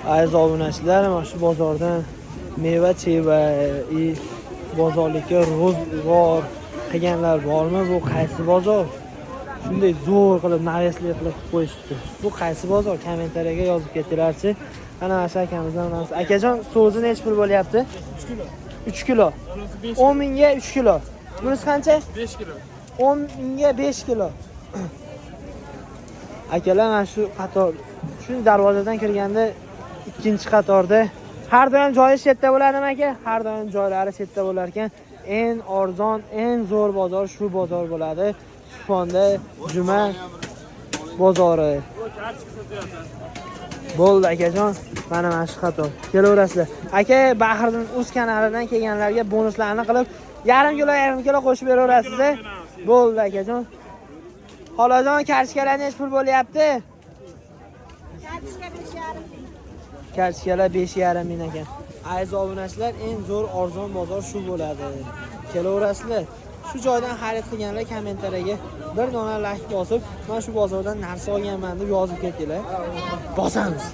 Aziz obunachilar, mana shu bozordan meva cheva bozorlikka ro'zg'or qilganlar bormi? Bu qaysi bozor? Shunday zo'r qilib naveslik qilib qo'yishdi. Bu qaysi bozor? Kommentariyaga yozib ketinglarchi. Ana o'sha akamizdan bilamiz. Akajon, so'zi necha pul bo'lyapti? 3 kilo. 3 kilo. 10 mingga 3 kilo. Bunisi qancha? 5 kilo. 10 mingga 5 kilo. Akalar, mana shu qator, shu darvozadan kirganda ikkinchi qatorda har doim joyi chetda bo'ladimi aka? Har doim joylari chetda bo'lar ekan. Eng arzon, eng zo'r bozor shu bozor bo'ladi. Sufonda juma bozori. Bo'ldi akajon, mana shu qator. Kelaverasizlar. Aka, Bahrdan Uz kanalidan kelganlarga bonuslarni qilib, yarim kilo qo'shib beraverasiz. Bo'ldi akajon. Xolajon, kartishkalar necha pul bo'lyapti? Kartishkalar 5,5 ming ekan. Aziz obunachilar, eng zo'r arzon bozor shu bo'ladi. Kelaverasizlar. Shu joydan xarid qilganlar kommentariyaga bir dona like bosib, men shu bozordan narsa olganman deb yozib ketinglar. Bosamiz.